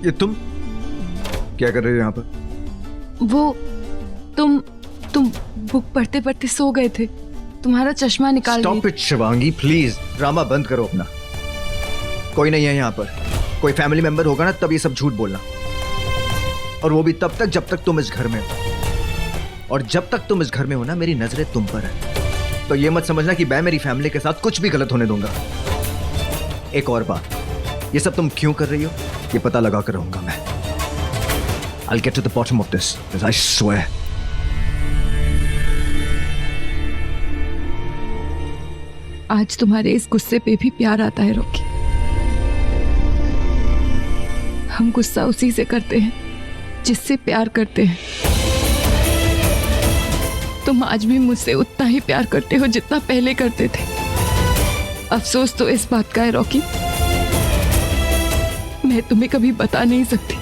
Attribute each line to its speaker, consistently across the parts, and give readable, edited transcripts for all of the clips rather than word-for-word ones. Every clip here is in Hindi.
Speaker 1: ये तुम क्या कर रहे हो यहाँ पर?
Speaker 2: वो तुम बुक पढ़ते पढ़ते सो गए थे, तुम्हारा चश्मा निकाल ली।
Speaker 1: Stop it, Shivangi, please drama बंद करो अपना। कोई नहीं है यहाँ पर, कोई फैमिली मेंबर होगा ना तब ये सब झूठ बोलना, और वो भी तब तक जब तक तुम इस घर में हो। और जब तक तुम इस घर में हो ना, मेरी नजरें तुम पर है, तो ये मत समझना कि मैं मेरी फैमिली के साथ कुछ भी गलत होने दूंगा। एक और बात, ये सब तुम क्यों कर रही हो ये पता लगा कर रहूंगा मैं। I'll get to the bottom of this, I swear.
Speaker 2: आज तुम्हारे इस गुस्से पे भी प्यार आता है रॉकी। हम गुस्सा उसी से करते हैं जिससे प्यार करते हैं। तुम आज भी मुझसे उतना ही प्यार करते हो जितना पहले करते थे। अफसोस तो इस बात का है रॉकी, मैं तुम्हें कभी बता नहीं सकती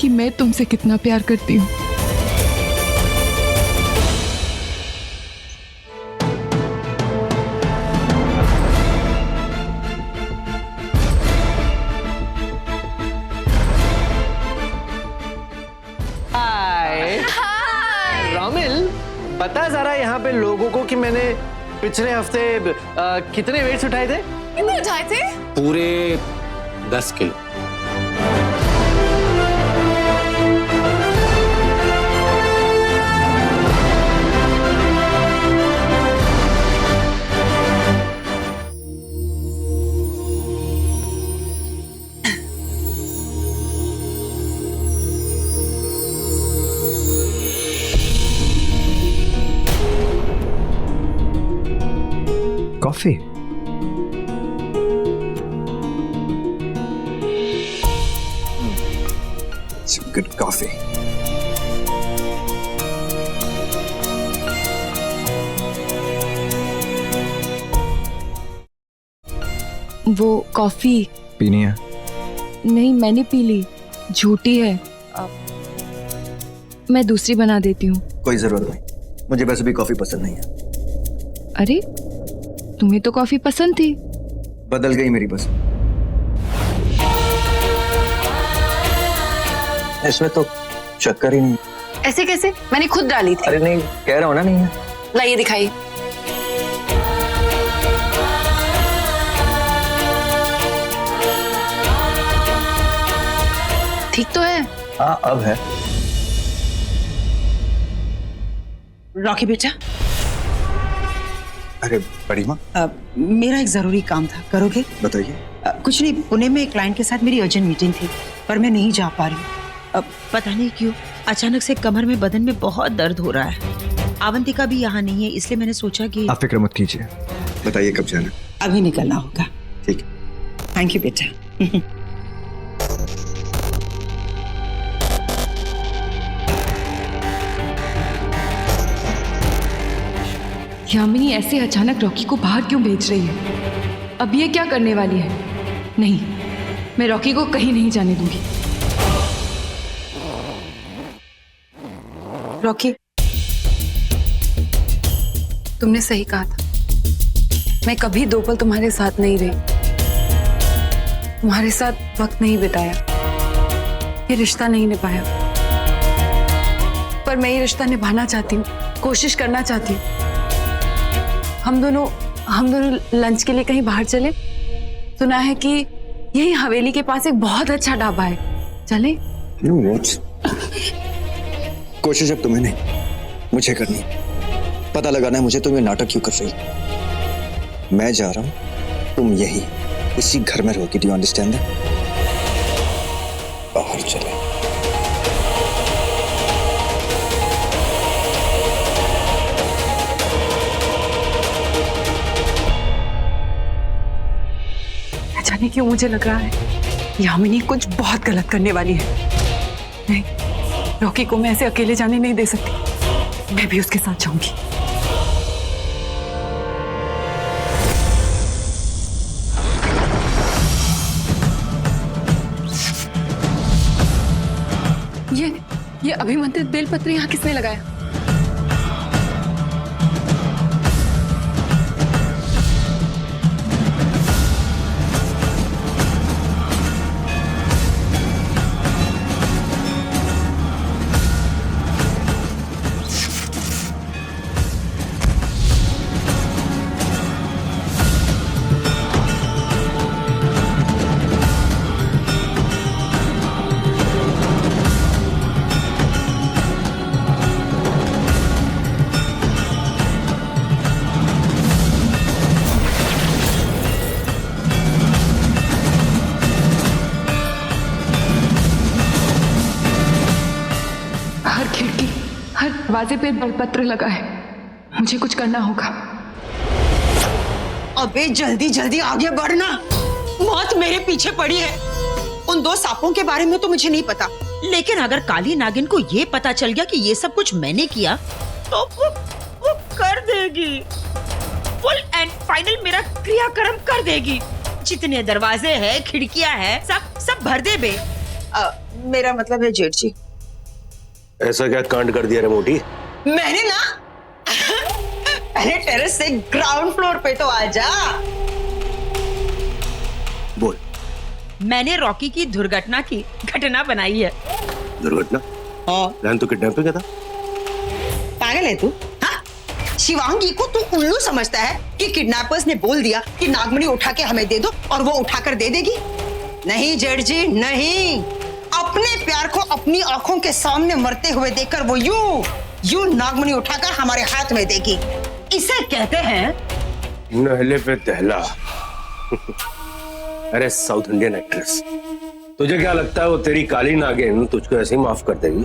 Speaker 2: कि मैं तुमसे कितना प्यार करती हूँ।
Speaker 3: बता जरा यहाँ पे लोगों को कि मैंने पिछले हफ्ते कितने वेट्स उठाए थे?
Speaker 4: कितने उठाए थे?
Speaker 3: पूरे 10 kilo.
Speaker 1: Coffee? Some good coffee.
Speaker 2: वो कॉफी
Speaker 1: पीनी है?
Speaker 2: नहीं, मैंने पी ली, झूठी है। मैं दूसरी बना देती हूँ।
Speaker 1: कोई जरूरत नहीं, मुझे वैसे भी कॉफी पसंद नहीं है।
Speaker 2: अरे तुम्हें तो कॉफी पसंद थी।
Speaker 1: बदल गई मेरी पसंद। इसमें तो शक्कर ही नहीं।
Speaker 4: ऐसे कैसे? मैंने खुद डाली थी।
Speaker 1: अरे नहीं, कह रहा हूं ना, नहीं है।
Speaker 4: लाइए दिखाइए। ठीक तो है?
Speaker 1: हाँ अब है।
Speaker 5: रॉकी बेटा।
Speaker 1: अरे बड़ी माँ,
Speaker 5: मेरा एक जरूरी काम था, करोगे?
Speaker 1: बताइए।
Speaker 5: कुछ नहीं, पुणे में एक क्लाइंट के साथ मेरी अर्जेंट मीटिंग थी, पर मैं नहीं जा पा रही हूँ। पता नहीं क्यों अचानक से कमर में, बदन में बहुत दर्द हो रहा है। अवंतिका भी यहाँ नहीं है, इसलिए मैंने सोचा कि
Speaker 1: आप फिक्र मत कीजिए। बताइए कब जाना?
Speaker 5: अभी निकलना होगा।
Speaker 1: ठीक।
Speaker 5: थैंक यू बेटा।
Speaker 2: यामिनी ऐसे अचानक रॉकी को बाहर क्यों भेज रही है? अब ये क्या करने वाली है? नहीं, मैं रॉकी को कहीं नहीं जाने दूंगी।
Speaker 4: रॉकी, तुमने सही कहा था। मैं कभी दो पल तुम्हारे साथ नहीं रही, तुम्हारे साथ वक्त नहीं बिताया, ये रिश्ता नहीं निभाया। पर मैं ये रिश्ता निभाना चाहती हूँ, कोशिश करना चाहती हूँ। हम दोनों लंच के लिए कहीं बाहर चले? सुना है कि यही हवेली के पास एक बहुत अच्छा ढाबा है, चले?
Speaker 1: कोशिश अब तुम्हें नहीं, मुझे करनी। पता लगाना है मुझे तुम ये नाटक क्यों कर रही। मैं जा रहा हूं, तुम यही इसी घर में रहोगी। Do you understand that? बाहर चले।
Speaker 4: जाने क्यों मुझे लग रहा है यामिनी कुछ बहुत गलत करने वाली है। नहीं, रॉकी को मैं ऐसे अकेले जाने नहीं दे सकती, मैं भी उसके साथ जाऊंगी। ये अभिमंत्रित बेलपत्र यहाँ किसने लगाया?
Speaker 2: दरवाजे पे बलपत्र लगा है। मुझे कुछ करना होगा।
Speaker 5: अबे जल्दी जल्दी आगे बढ़ना, मौत मेरे पीछे पड़ी है। उन 2 सांपों के बारे में तो मुझे नहीं पता, लेकिन अगर काली नागिन को ये पता चल गया कि ये सब कुछ मैंने किया तो वो कर देगी, फुल एंड फाइनल मेरा क्रियाक्रम कर देगी। जितने दरवाजे हैं, खिड़कियां हैं, सब भर दे बे। मेरा मतलब है जेठ जी।
Speaker 6: ऐसा क्या कांड कर दिया रे मोटी?
Speaker 5: मैंने ना पहले टेरेस से ग्राउंड फ्लोर पे तो आजा।
Speaker 6: बोल।
Speaker 5: मैंने रॉकी की दुर्घटना की घटना बनाई है।
Speaker 6: दुर्घटना?
Speaker 5: हाँ।
Speaker 6: प्लान तो किडनैपिंग का था।
Speaker 5: पागल है तू? हाँ? शिवांगी को तू उल्लू समझता है कि किडनैपर्स ने बोल दिया कि नागमणि उठा के हमें दे दो और वो उठाकर दे देगी? नहीं जेठ जी, नहीं। अपने प्यार को अपनी आंखों के सामने मरते हुए देखकर वो यूं नागमणि उठाकर हमारे हाथ में देगी। इसे कहते हैं
Speaker 6: नहले पे दहला। अरे साउथ इंडियन एक्ट्रेस, तुझे क्या लगता है वो तेरी काली नागिन तुझको ऐसे ही माफ कर देगी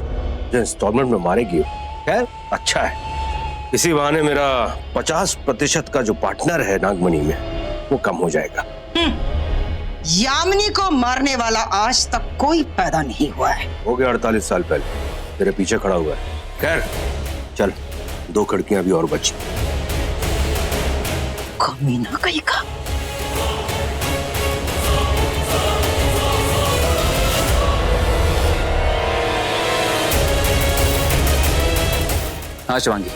Speaker 6: जो इंस्टॉलमेंट में मारेगी? खैर अच्छा है, इसी बहाने मेरा 50% का जो पार्टनर है नागमणि में वो कम हो जाएगा।
Speaker 5: यामिनी को मारने वाला आज तक कोई पैदा नहीं हुआ है।
Speaker 6: हो गया 48 साल पहले, तेरे पीछे खड़ा हुआ है। खैर चल, 2 खिड़कियां भी और बची।
Speaker 5: कमीना कहीं का।
Speaker 7: हाँ शिवांगी।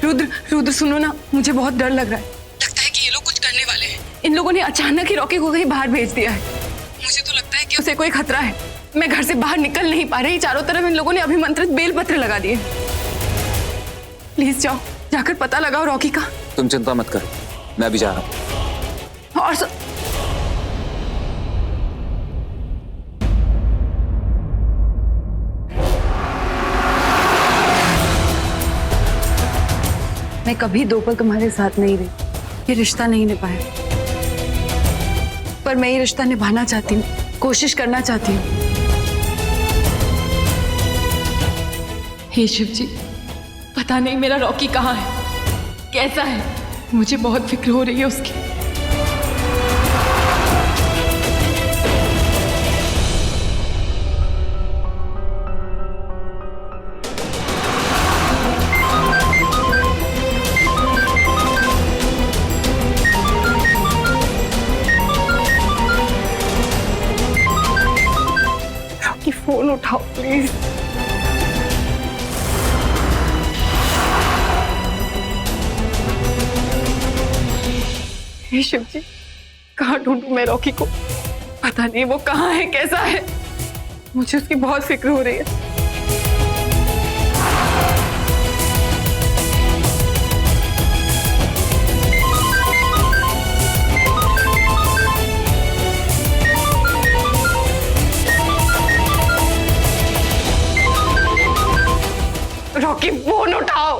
Speaker 4: रुद्र सुनो ना, मुझे बहुत डर लग रहा है। लगता है कि ये लोग कुछ करने वाले हैं। इन लोगों ने अचानक ही रॉकी को कहीं बाहर भेज दिया है। मुझे तो लगता है कि उसे कोई खतरा है। मैं घर से बाहर निकल नहीं पा रही। चारों तरफ इन लोगों ने अभिमंत्रित बेलपत्र लगा दिए। प्लीज जाओ, जाकर पता लगाओ रॉकी का।
Speaker 7: तुम चिंता मत करो, मैं भी जा रहा हूँ।
Speaker 4: और मैं कभी 2 पल तुम्हारे साथ नहीं रही, ये रिश्ता नहीं निभाया, पर मैं ये रिश्ता निभाना चाहती हूँ, कोशिश करना चाहती हूँ।
Speaker 2: हे शिव जी, पता नहीं मेरा रॉकी कहाँ है, कैसा है। मुझे बहुत फिक्र हो रही है उसकी।
Speaker 4: फोन उठाओ प्लीज। हे शिव जी, कहाँ ढूंढूं मैं रॉकी को? पता नहीं वो कहाँ है, कैसा है। मुझे उसकी बहुत फिक्र हो रही है। रॉकी फोन उठाओ।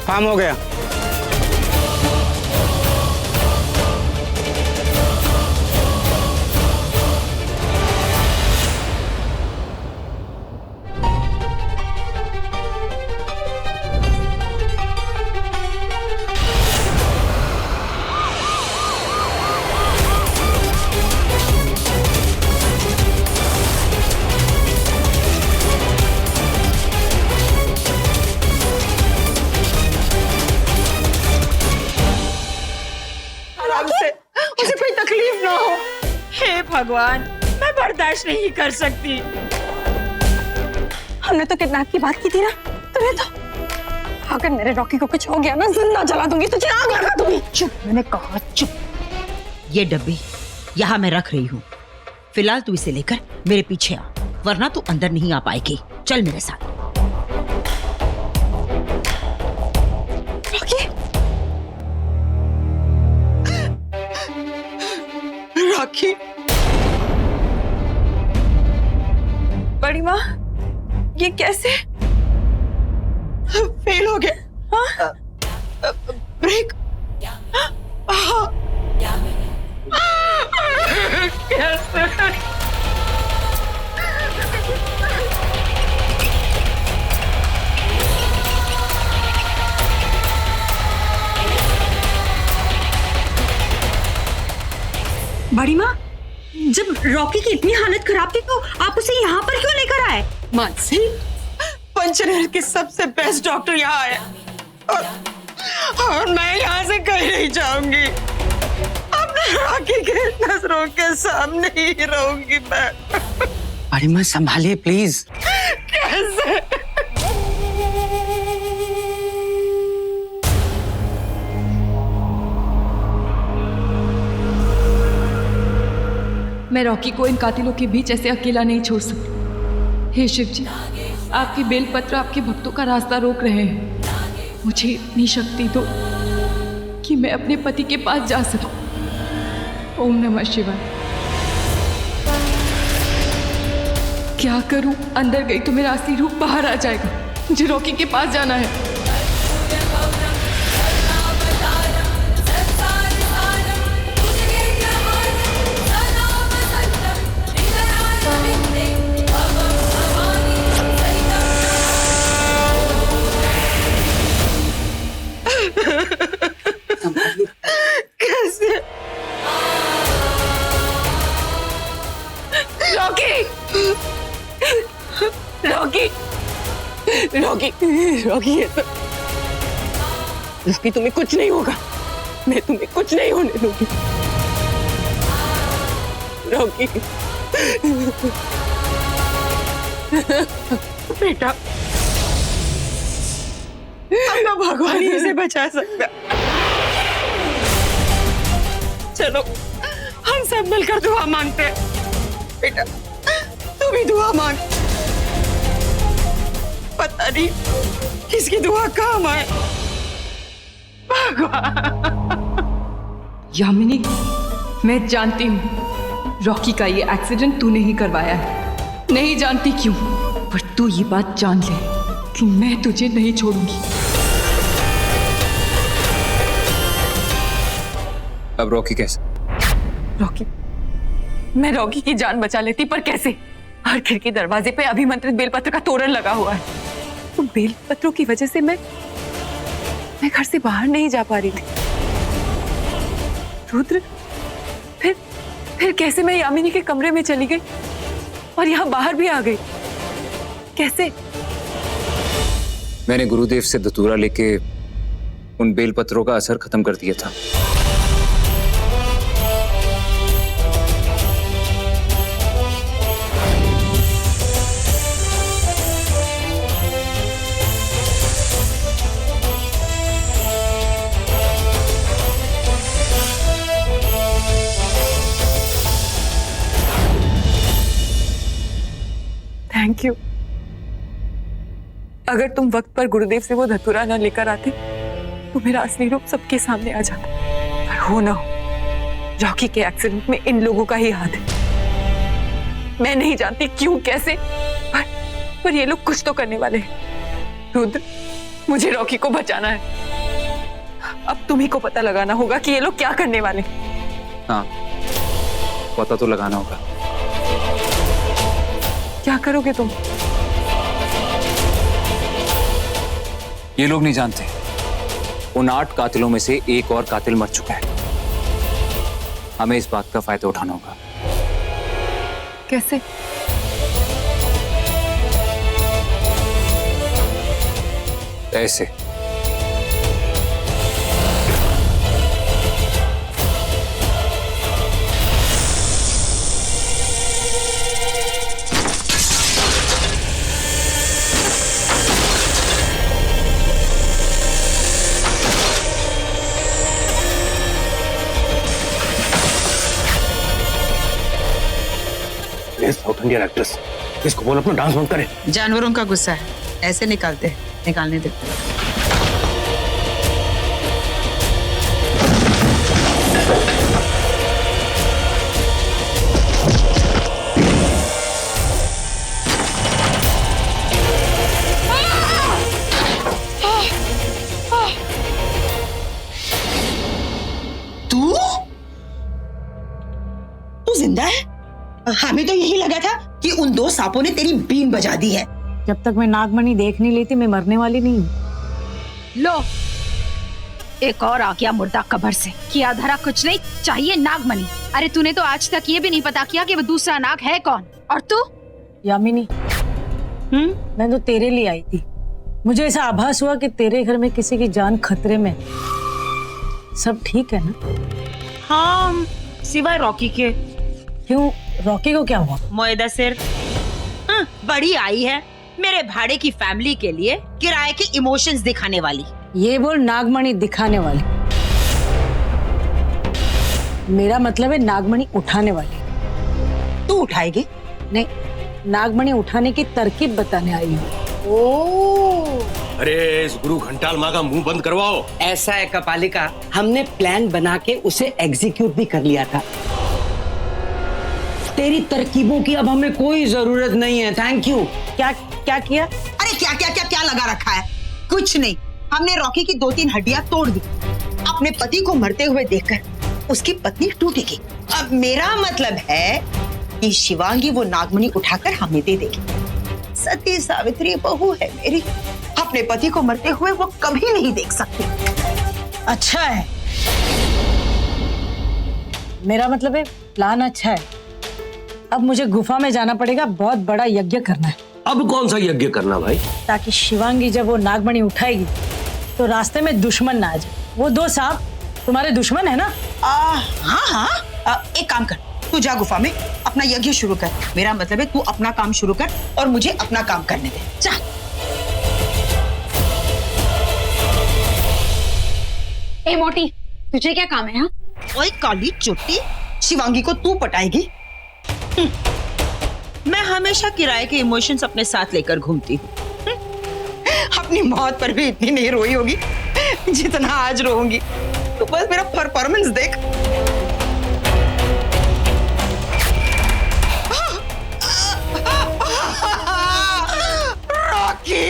Speaker 8: काम हो गया।
Speaker 5: उसे कोई तकलीफ ना हो। हे भगवान, मैं बर्दाश्त नहीं कर सकती।
Speaker 4: हमने तो किडनैप की बात की थी ना, तुम्हें तो अगर मेरे रॉकी को कुछ हो गया ना, जिंदा जला दूंगी, तुझे आग लगा दूंगी।
Speaker 5: चुप, मैंने कहा चुप। ये डब्बी यहाँ मैं रख रही हूँ, फिलहाल तू इसे लेकर मेरे पीछे आ, वरना तू अंदर नहीं आ पाएगी। चल मेरे साथ।
Speaker 4: रॉकी,
Speaker 5: रॉकी,
Speaker 4: बड़ी माँ, ये कैसे?
Speaker 5: फेल हो गया। हाँ? ब्रेक। हाँ।
Speaker 8: बड़ी माँ, जब रॉकी की इतनी हालत खराब थी तो आप उसे यहाँ पर क्यों लेकर आए?
Speaker 5: मानसी, पंचनहर के सबसे बेस्ट डॉक्टर यहाँ आए और मैं यहाँ से कहीं नहीं जाऊंगी। अपने रॉकी के नजरों के सामने ही रहूंगी मैं।
Speaker 3: बड़ी माँ संभालिए प्लीज।
Speaker 5: कैसे?
Speaker 2: मैं रॉकी को इन कातिलों के बीच ऐसे अकेला नहीं छोड़ सकती। हे शिव जी, आपके बेलपत्र आपके भक्तों का रास्ता रोक रहे हैं। मुझे इतनी शक्ति दो कि मैं अपने पति के पास जा सकूं। ओम नमः शिवाय। क्या करूं? अंदर गई तो मेरा असली रूप बाहर आ जाएगा। मुझे रॉकी के पास जाना है।
Speaker 5: कैसे?
Speaker 4: रॉकी, रॉकी, रॉकी, रॉकी, ये सब रॉकी, तुम्हें कुछ नहीं होगा। मैं तुम्हें कुछ नहीं होने दूंगी। रॉकी,
Speaker 5: बेटा, अब तो भगवान ही इसे बचा सकता। चलो हम सब मिलकर दुआ मांगते हैं। बेटा, तू भी दुआ मांग। पता नहीं किसकी दुआ काम आए। भगवान।
Speaker 2: यामिनी, मैं जानती हूँ रॉकी का ये एक्सीडेंट तूने ही करवाया है। नहीं जानती क्यों, पर तू ये बात जान ले कि मैं तुझे नहीं छोड़ूंगी।
Speaker 7: अब रॉकी कैसे?
Speaker 4: रॉकी, मैं रॉकी की जान बचा लेती, पर कैसे? हर खिड़की दरवाजे पे अभिमंत्रित बेलपत्र का तोरण लगा हुआ है। तो बेलपत्रों की वजह से मैं घर से बाहर नहीं जा पा रही थी। रुद्र, फिर कैसे मैं यामिनी के कमरे में चली गई और यहाँ बाहर भी आ गई? कैसे?
Speaker 7: मैंने गुरुदेव से धतूरा लेके उन बेलपत्रों का असर खत्म कर दिया था।
Speaker 4: Thank you. अगर तुम वक्त पर गुरुदेव से वो धतूरा न लेकर आते तो मेरा असली रूप सबके सामने आ जाता। पर हो ना हो, रॉकी के एक्सीडेंट में इन लोगों का ही हाथ है। मैं नहीं जानती क्यों, कैसे, पर ये लोग कुछ तो करने वाले हैं। रुद्र, मुझे रॉकी को बचाना है। अब तुम्ही को पता लगाना होगा कि ये लोग क्या करने वाले हैं।
Speaker 7: हाँ, पता तो लगाना होगा।
Speaker 4: क्या करोगे तुम?
Speaker 7: ये लोग नहीं जानते, उन 8 कातिलों में से एक और कातिल मर चुका है। हमें इस बात का फायदा उठाना होगा।
Speaker 4: कैसे?
Speaker 7: ऐसे।
Speaker 6: साउथ इंडियन एक्ट्रेस, इसको बोल अपना डांस बंद करे।
Speaker 5: जानवरों का गुस्सा है, ऐसे निकालते हैं, निकालने दे। तू जिंदा है? हमें तो यही लगा था कि उन दो सांपों ने तेरी बीन बजा दी है।
Speaker 8: जब तक मैं नागमणि देख नहीं लेती मैं मरने वाली नहीं हूँ।
Speaker 9: लो, एक और आ गया मुर्दा कब्र से। किया धरा कुछ नहीं, चाहिए नागमणि। अरे तूने तो आज तक ये भी नहीं पता किया कि वो दूसरा नाग है कौन। और तू?
Speaker 8: यामिनी, मैं तो तेरे लिए आई थी। मुझे ऐसा आभास हुआ कि तेरे घर में किसी की जान खतरे में। सब ठीक है ना?
Speaker 5: हाँ, सिवाय रॉकी के।
Speaker 8: क्यों, रॉकी को क्या हुआ?
Speaker 5: मोएदा सिर बड़ी आई है मेरे भाड़े की फैमिली के लिए किराए के इमोशंस दिखाने वाली।
Speaker 8: ये बोल नागमणि दिखाने वाली। मेरा मतलब है नागमणि उठाने वाली।
Speaker 5: तू उठाएगी?
Speaker 8: नहीं, नागमणि उठाने की तरकीब बताने आई हूँ।
Speaker 5: ओह,
Speaker 6: अरे इस गुरु घंटाल माँ का मुंह बंद करवाओ।
Speaker 10: ऐसा है कपालिका, हमने प्लान बना के उसे एग्जीक्यूट भी कर लिया था। तेरी तरकीबों की अब हमें कोई जरूरत नहीं है। Thank you.
Speaker 8: क्या क्या किया?
Speaker 5: अरे क्या क्या क्या क्या लगा रखा है? कुछ नहीं, हमने रॉकी की 2-3 हड्डियां तोड़ दी। अपने पति को मरते हुए देखकर उसकी पत्नी टूटेगी। अब मेरा मतलब है कि शिवांगी वो नागमणि उठाकर हमें दे देगी। सती सावित्री बहू है मेरी, अपने पति को मरते हुए वो कभी नहीं देख सकती।
Speaker 8: अच्छा है, मेरा मतलब है प्लान अच्छा है। अब मुझे गुफा में जाना पड़ेगा, बहुत बड़ा यज्ञ करना है।
Speaker 6: अब कौन सा यज्ञ करना भाई?
Speaker 8: ताकि शिवांगी जब वो नागमणि उठाएगी तो रास्ते में दुश्मन ना आ जाए। वो दो सांप तुम्हारे दुश्मन है ना?
Speaker 5: हाँ हाँ, एक काम कर, तू जा गुफा में अपना यज्ञ शुरू कर। मेरा मतलब है तू अपना काम शुरू कर और मुझे अपना काम करने दे। जा।
Speaker 9: ए मोटी, तुझे क्या काम है? हाँ,
Speaker 5: ओए काली चुट्टी, शिवांगी को तू पटाएगी? मैं हमेशा किराए के इमोशंस अपने साथ लेकर घूमती हूँ। अपनी मौत पर भी इतनी नहीं रोई होगी जितना आज रोऊंगी। तो बस मेरा परफॉर्मेंस देख। रॉकी,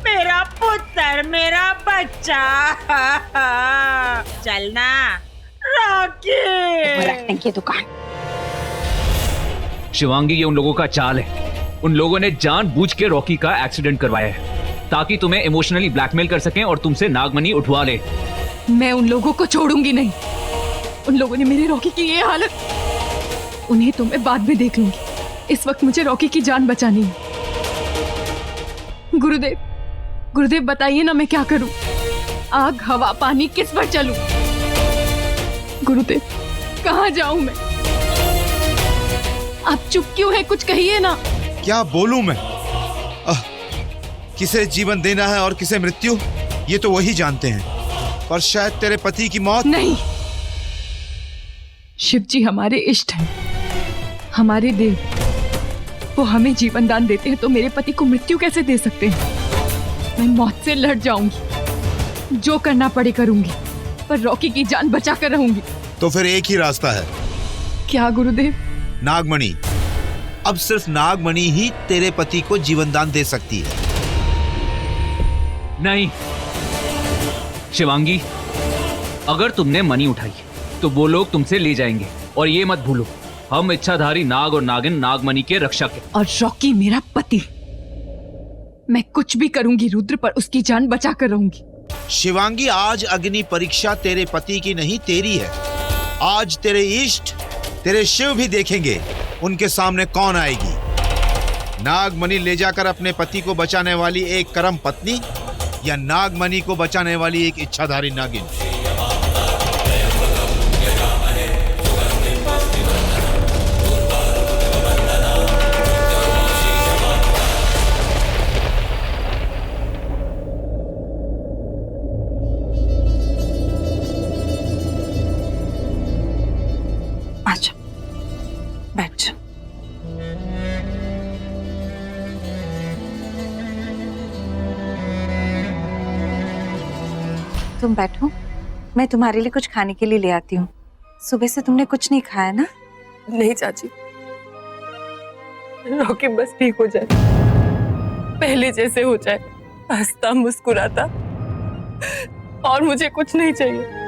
Speaker 5: मेरा पुत्र, मेरा बच्चा, चलना रॉकी।
Speaker 9: रखने की दुकान।
Speaker 7: शिवांगी, ये उन लोगों का चाल है। उन लोगों ने जानबूझ के रॉकी का एक्सीडेंट करवाया है ताकि तुम्हें इमोशनली ब्लैकमेल कर सकें और तुमसे नागमणि उठवा ले।
Speaker 2: मैं उन लोगों को छोड़ूंगी नहीं। उन लोगों ने मेरे रॉकी की ये हालत, उन्हें तो मैं बाद में देख लूंगी। इस वक्त मुझे रॉकी की जान बचानी है। गुरुदेव, गुरुदेव बताइए ना मैं क्या करूं? आग, हवा, पानी किस पर चलूं? गुरुदेव, कहाँ जाऊं मैं? आप चुप क्यों है? कुछ कहिए ना।
Speaker 11: क्या बोलूं मैं? किसे जीवन देना है और किसे मृत्यु, ये तो वही जानते हैं। पर शायद तेरे पति की मौत।
Speaker 2: नहीं, शिव जी हमारे इष्ट हैं, हमारे देव। वो हमें जीवन दान देते हैं तो मेरे पति को मृत्यु कैसे दे सकते हैं? मैं मौत से लड़ जाऊंगी, जो करना पड़े करूंगी, पर रॉकी की जान बचा कर रहूंगी।
Speaker 11: तो फिर एक ही रास्ता है।
Speaker 2: क्या गुरुदेव?
Speaker 11: नागमणि। अब सिर्फ नागमणि ही तेरे पति को जीवन दान दे सकती है।
Speaker 7: नहीं शिवांगी, अगर तुमने मणि उठाई तो वो लोग तुमसे ले जाएंगे। और ये मत भूलो, हम इच्छाधारी नाग और नागिन नागमणि के रक्षक हैं।
Speaker 2: और रॉकी मेरा पति। मैं कुछ भी करूंगी रुद्र, पर उसकी जान बचा कर रहूंगी।
Speaker 11: शिवांगी, आज अग्नि परीक्षा तेरे पति की नहीं तेरी है। आज तेरे इष्ट, तेरे शिव भी देखेंगे उनके सामने कौन आएगी। नागमणि ले जाकर अपने पति को बचाने वाली एक कर्म पत्नी या नागमणि को बचाने वाली एक इच्छाधारी नागिन।
Speaker 4: अच्छा, बैठ जा। तुम बैठो, मैं तुम्हारे लिए कुछ खाने के लिए ले आती हूँ। सुबह से तुमने कुछ नहीं खाया ना?
Speaker 2: नहीं चाची, रॉकी बस ठीक हो जाए, पहले जैसे हो जाए, हंसता मुस्कुराता, और मुझे कुछ नहीं चाहिए।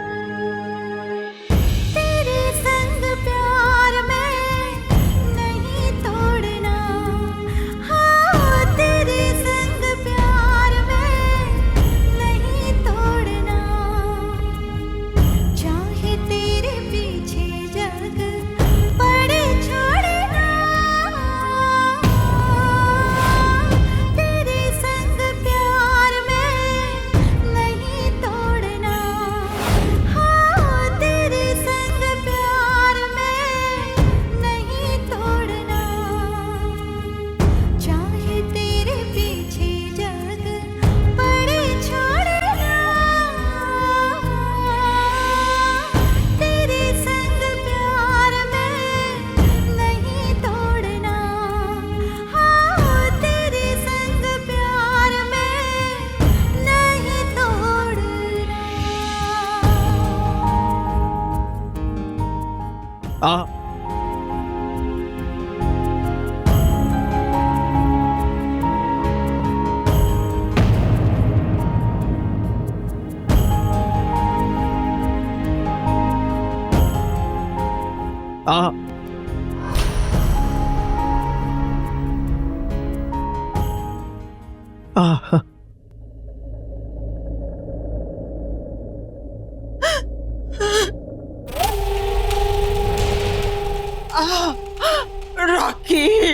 Speaker 5: रॉकी,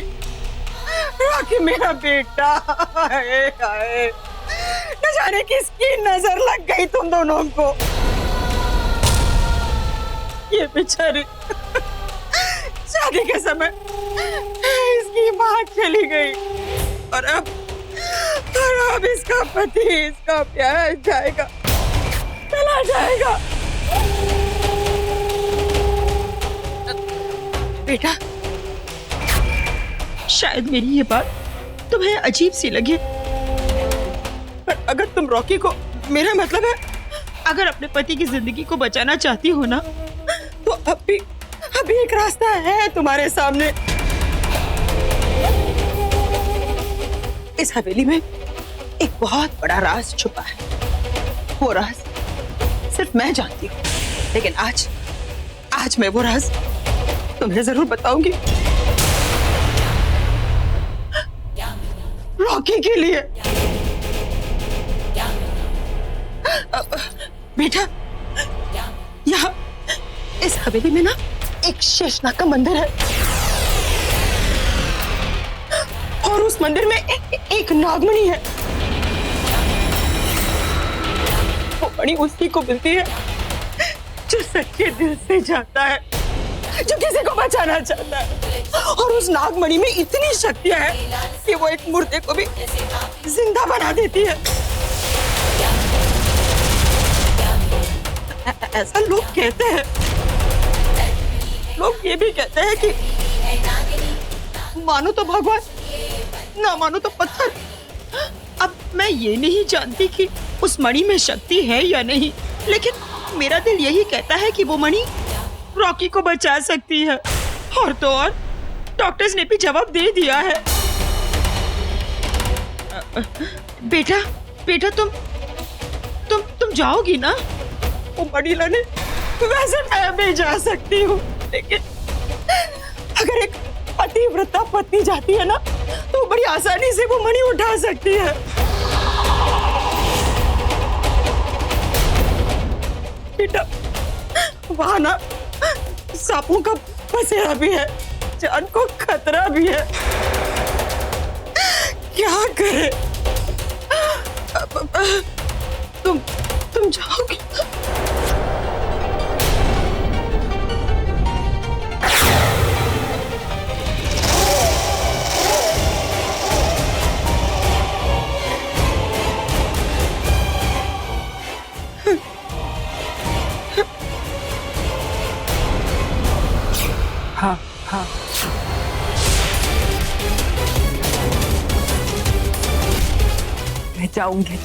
Speaker 5: रॉकी मेरा बेटा, हाय हाय, न जाने किसकी नजर लग गई तुम दोनों को। ये बेचारी शादी के समय इसकी माँ चली गई और अब इसका पति, इसका प्यार जाएगा, चला जाएगा। बेटा, शायद मेरी ये बात तुम्हें अजीब सी लगे, पर अगर तुम रॉकी को, मेरा मतलब है अगर अपने पति की जिंदगी को बचाना चाहती हो ना, तो अभी एक रास्ता है तुम्हारे सामने। इस हवेली में एक बहुत बड़ा राज छुपा है। वो राज सिर्फ मैं जानती हूँ, लेकिन आज मैं वो राज तुम्हें जरूर बताऊंगी, रॉकी के लिए। बेटा, यहाँ इस हवेली में ना एक शेषनाग का मंदिर है और उस मंदिर में एक नागमणि है। वो मणि उसी को मिलती है जो सच्चे दिल से चाहता है, जो किसी को बचाना चाहता है। और उस नागमणि में इतनी शक्तियां हैं कि वो एक मुर्दे को भी जिंदा बना देती है। ऐसा लोग कहते हैं। लोग ये भी कहते हैं कि मानो तो भगवान, ना मानो तो पत्थर। अब मैं ये नहीं जानती कि उस मणि में शक्ति है या नहीं, लेकिन मेरा दिल यही कहता है कि वो मणि रॉकी को बचा सकती है। और तो और डॉक्टर्स ने भी जवाब दे दिया है। बेटा तुम जाओगी ना वो मणि लाने? वैसे मैं भी जा सकती हूँ, लेकिन अगर एक पतिव्रता पत्नी जाती है ना, तो बड़ी आसानी से वो मणि उठा सकती है। बेटा, वहां ना सांपों का बसेरा भी है, जान को खतरा भी है। क्या करे? तुम जाओगी?
Speaker 2: हाँ हाँ, मैं जाऊंगी।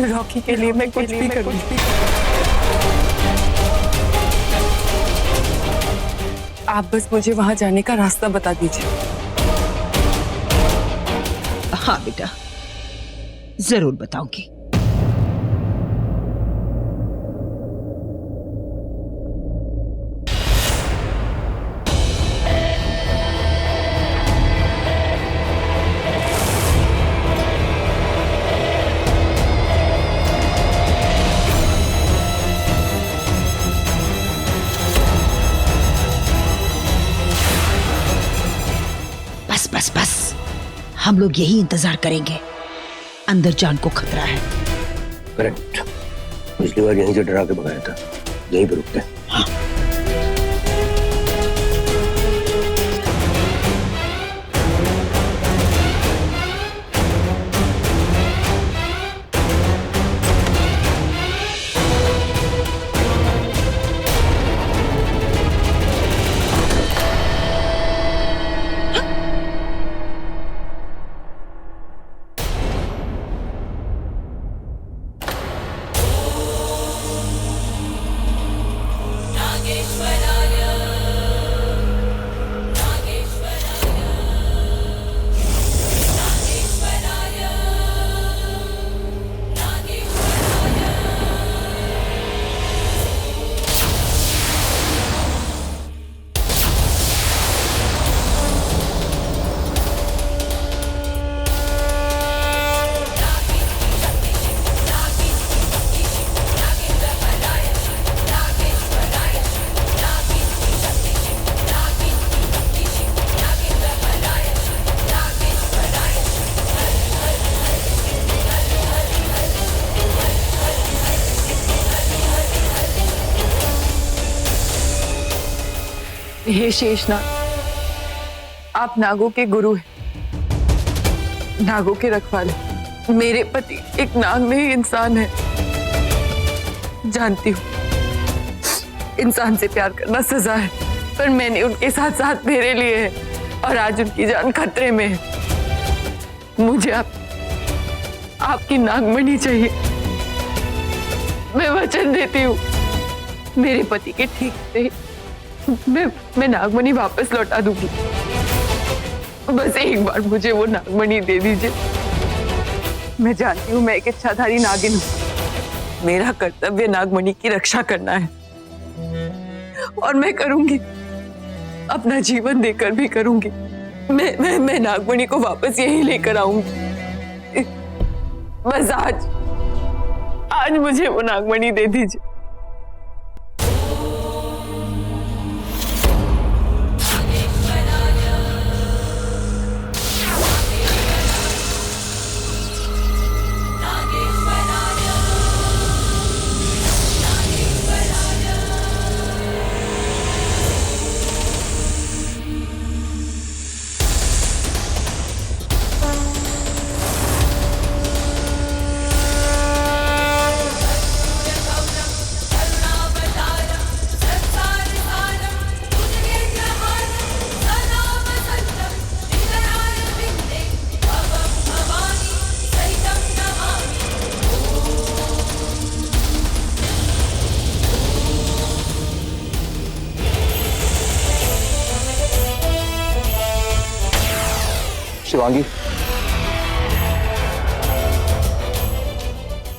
Speaker 4: रॉकी के लिए मैं कुछ भी करूंगी। आप बस मुझे वहां जाने का रास्ता बता दीजिए।
Speaker 5: हाँ बेटा, जरूर बताऊंगी। बस बस बस, हम लोग यही इंतजार करेंगे। अंदर जान को खतरा है।
Speaker 6: करेक्ट, पिछली बार यहीं से डरा के भगाया था, यहीं पे रुकते हैं।
Speaker 5: हाँ।
Speaker 4: हे शेषनाग, आप नागों के गुरु हैं, नागों के रखवाले। मेरे पति एक नाग नहीं इंसान है। जानती हूँ इंसान से प्यार करना सजा है, पर मैंने उनके साथ साथ फेरे लिए हैं और आज उनकी जान खतरे में है। मुझे आपकी नागमणि चाहिए। मैं वचन देती हूँ, मेरे पति के ठीक से मैं नागमणि वापस लौटा दूंगी। बस एक बार मुझे वो नागमणि दे दीजिए। मैं जानती हूँ मैं एक इच्छाधारी नागिन हूँ, मेरा कर्तव्य नागमणि की रक्षा करना है और मैं करूंगी, अपना जीवन देकर भी करूंगी। मैं नागमणि को वापस यहीं लेकर आऊंगी। बस आज मुझे वो नागमणि दे दीजिए।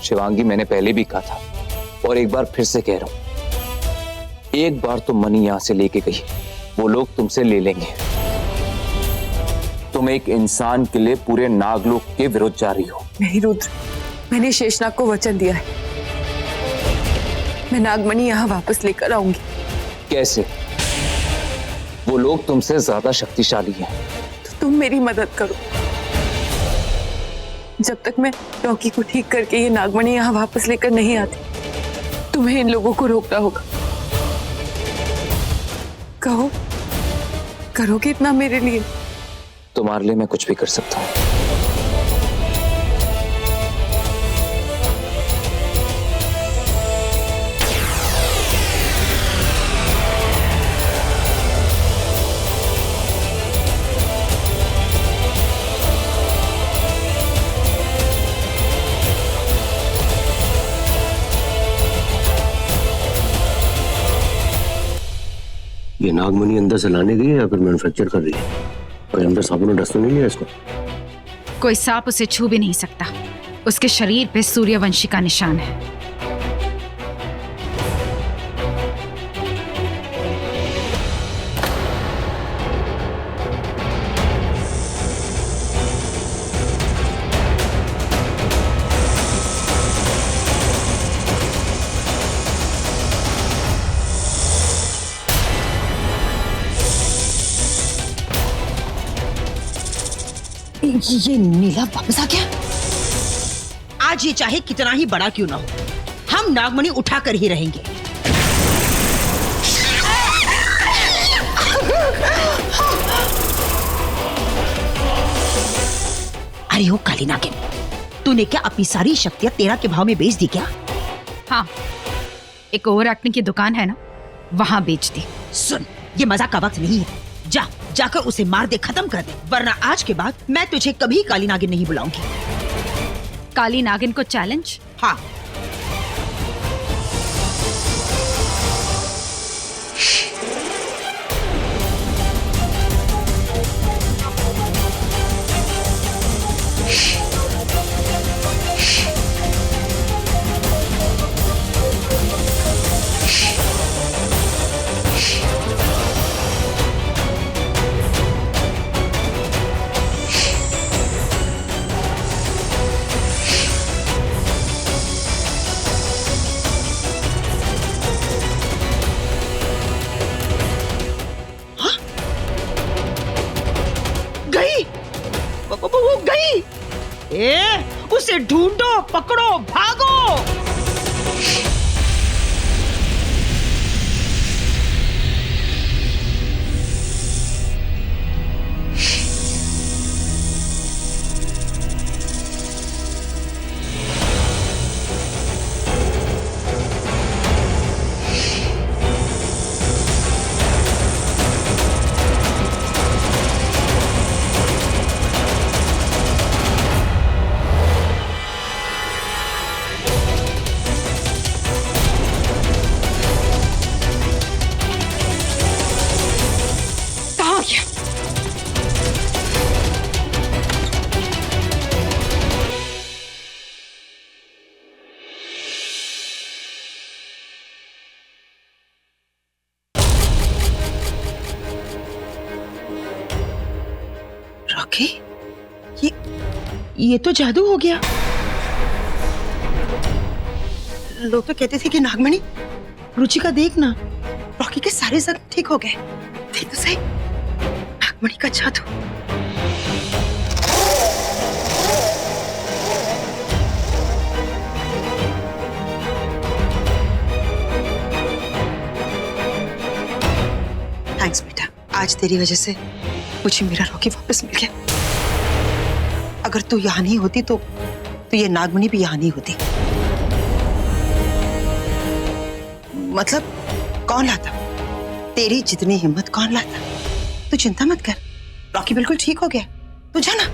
Speaker 7: शिवांगी, मैंने पहले भी कहा था और एक बार फिर से कह रहा हूं, एक बार तो मनी यहां से लेके गई, वो लोग तुमसे ले लेंगे। तुम एक इंसान के लिए पूरे नागलोक के विरुद्ध जा रही हो।
Speaker 4: नहीं रुद्र, मैंने शेषनाग को वचन दिया है, मैं नागमणि यहाँ वापस लेकर आऊंगी।
Speaker 7: कैसे? वो लोग तुमसे ज्यादा शक्तिशाली हैं।
Speaker 4: तो तुम मेरी मदद करो। जब तक मैं रॉकी को ठीक करके ये नागमणि यहाँ वापस लेकर नहीं आती, तुम्हें इन लोगों को रोकना होगा। कहो, करोगे इतना मेरे लिए?
Speaker 7: तुम्हारे लिए मैं कुछ भी कर सकता हूँ।
Speaker 6: ये नागमणि अंदर से लाने गई है या फिर मैन्युफैक्चर कर रही है? और अंदर सांपों ने डस तो नहीं लिया इसको?
Speaker 9: कोई सांप उसे छू भी नहीं सकता। उसके शरीर पे सूर्यवंशी का निशान है।
Speaker 5: ये नीला वापस आ गया। आज ये चाहे कितना ही बड़ा क्यों ना हो, हम नागमणि उठाकर ही रहेंगे। अरे ओ काली नागिन, तूने क्या अपनी सारी शक्तियां तेरा के भाव में बेच दी क्या?
Speaker 9: हाँ, एक ओवर एक्टिंग की दुकान है ना, वहां बेच दी।
Speaker 5: सुन, ये मजाक का वक्त नहीं है। जाकर उसे मार दे, खत्म कर दे, वरना आज के बाद मैं तुझे कभी काली नागिन नहीं बुलाऊंगी।
Speaker 9: काली नागिन को चैलेंज?
Speaker 5: हाँ। वो गई। उसे ढूंढो, पकड़ो, भागो। रॉकी, ये तो जादू हो गया। लोग तो कहते थे कि नागमणि, रुचिका देखना, रॉकी के सारे जख्म ठीक हो गए। देख तो सही, नागमणि का जादू। थैंक्स बेटा, आज तेरी वजह से मुझे मेरा रॉकी वापस मिल गया। अगर तू यहाँ नहीं होती तो ये नागमणि भी यहाँ नहीं होती। मतलब कौन लाता? तेरी जितनी हिम्मत कौन लाता? तू चिंता मत कर, रॉकी बिल्कुल ठीक हो गया। तू जा ना,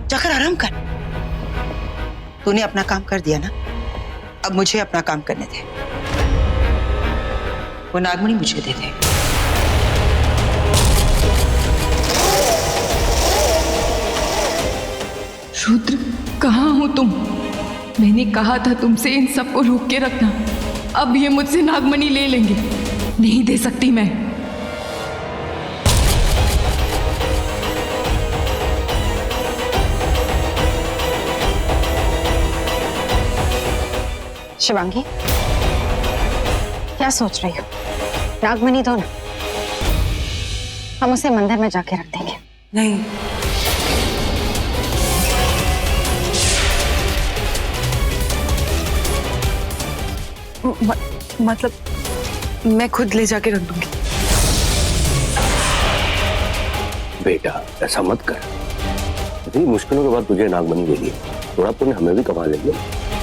Speaker 5: जाकर आराम कर। तूने अपना काम कर दिया ना, अब मुझे अपना काम करने दे। वो नागमणि मुझे दे दे।
Speaker 2: रुद्र, कहाँ हो तुम? मैंने कहा था तुमसे इन सबको रोक के रखना। अब ये मुझसे नागमणि ले लेंगे, नहीं दे सकती मैं।
Speaker 4: शिवांगी, क्या सोच रही हो? नागमणि दो ना, हम उसे मंदिर में जाके रख देंगे।
Speaker 8: नहीं, मतलब मैं खुद ले जाके रख दूंगी।
Speaker 6: बेटा ऐसा मत कर, इतनी मुश्किलों के बाद तुझे नागमणि दे दी, थोड़ा पुण्य हमें भी कमा लेंगे।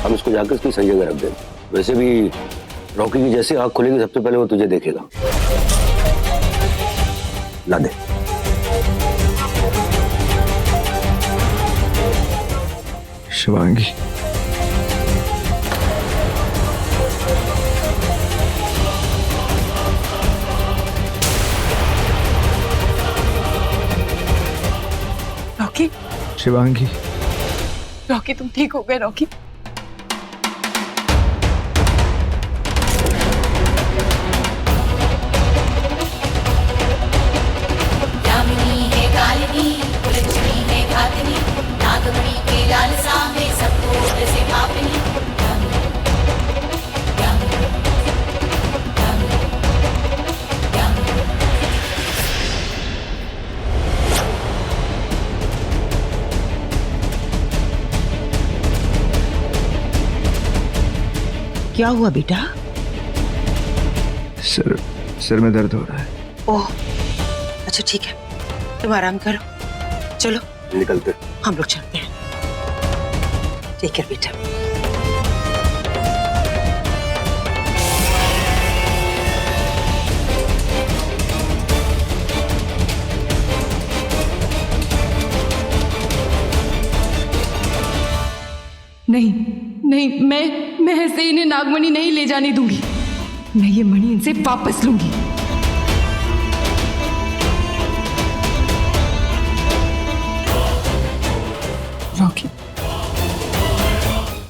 Speaker 6: हम इसको जाकर इसकी सही जगह रख देंगे। वैसे भी रॉकी की जैसे आँख खुलेगी सबसे पहले वो तुझे देखेगा। ला दे।
Speaker 1: शिवांगी, शिवांगी,
Speaker 2: रॉकी तुम ठीक हो गए रॉकी?
Speaker 5: क्या हुआ बेटा?
Speaker 1: सिर में दर्द हो रहा है।
Speaker 5: ओह, अच्छा ठीक है, तुम आराम करो। चलो
Speaker 6: निकलते,
Speaker 5: हम लोग चलते हैं। टेक केयर बेटा।
Speaker 2: नहीं नहीं, मैं ऐसे इन्हें नागमणि नहीं ले जाने दूंगी। मैं ये मणि इनसे वापस लूंगी। रॉकी,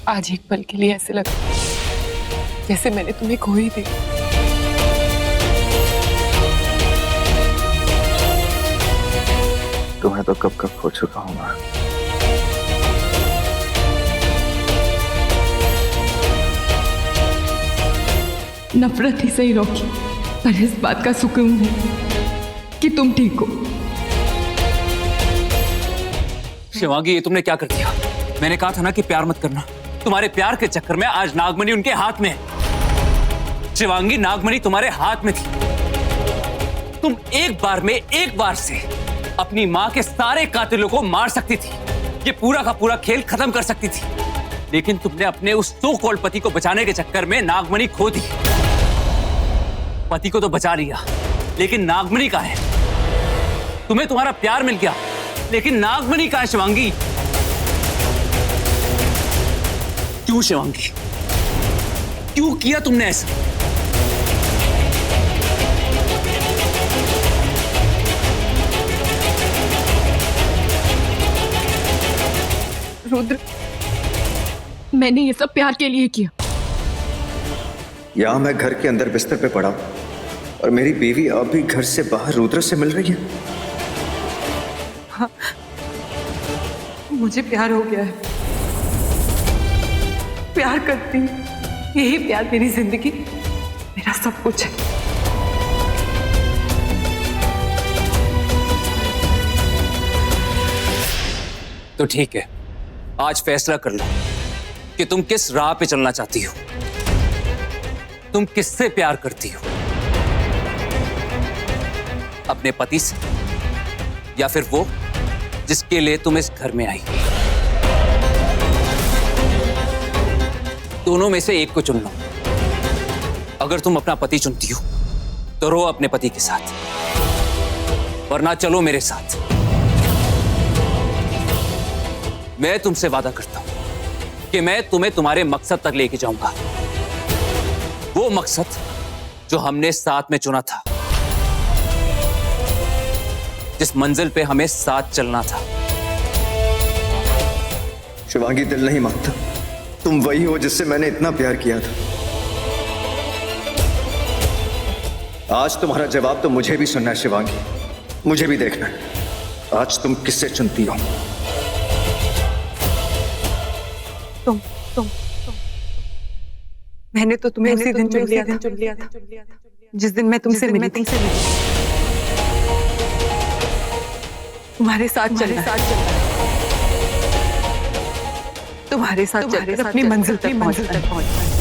Speaker 2: आज एक पल के लिए ऐसे लगा जैसे मैंने तुम्हें खो ही दिया।
Speaker 1: तुम्हें तो कब कब खो चुका हूं मैं।
Speaker 2: नफरत ही सही रॉकी, पर इस बात का सुकून है कि तुम ठीक हो।
Speaker 7: शिवांगी, ये तुमने क्या कर दिया? मैंने कहा था ना कि प्यार मत करना। तुम्हारे प्यार के चक्कर में आज नागमणि उनके हाथ में है। शिवांगी, नागमणि तुम्हारे हाथ में थी। तुम एक बार से अपनी मां के सारे कातिलों को मार सकती थी, ये पूरा का पूरा खेल खत्म कर सकती थी, लेकिन तुमने अपने उस सो कॉल्ड पति को बचाने के चक्कर में नागमणि खो दी। पति को तो बचा लिया, लेकिन नागमणि कहाँ है? तुम्हें तुम्हारा प्यार मिल गया, लेकिन नागमणि कहाँ है? शिवांगी, क्यों शिवांगी, क्यों किया तुमने ऐसा?
Speaker 2: रुद्र, मैंने ये सब प्यार के लिए किया।
Speaker 1: यहां मैं घर के अंदर बिस्तर पे पड़ा हूं और मेरी बीवी अब भी घर से बाहर रुद्र से मिल रही है।
Speaker 2: हाँ, मुझे प्यार हो गया है। प्यार करती हूँ, यही प्यार मेरी जिंदगी, मेरा सब कुछ है।
Speaker 7: तो ठीक है, आज फैसला कर लो कि तुम किस राह पे चलना चाहती हो। तुम किससे प्यार करती हो? अपने पति से, या फिर वो जिसके लिए तुम इस घर में आई? दोनों में से एक को चुन लो। अगर तुम अपना पति चुनती हो तो रहो अपने पति के साथ, वरना चलो मेरे साथ। मैं तुमसे वादा करता हूं कि मैं तुम्हें तुम्हारे मकसद तक लेके जाऊंगा, वो मकसद जो हमने साथ में चुना था, जिस मंजिल पे हमें साथ चलना था।
Speaker 1: शिवांगी, दिल नहीं मानता, तुम वही हो जिससे मैंने इतना प्यार किया था। आज तुम्हारा जवाब तो मुझे भी सुनना है शिवांगी, मुझे भी देखना है आज तुम किससे चुनती हो।
Speaker 2: तुम मैंने तो तुम्हें उसी दिन चुन लिया था जिस दिन मैं तुमसे मिली थी। तुम्हारे साथ चलना, तुम्हारे साथ चलकर अपनी मंजिल तक पहुंचना।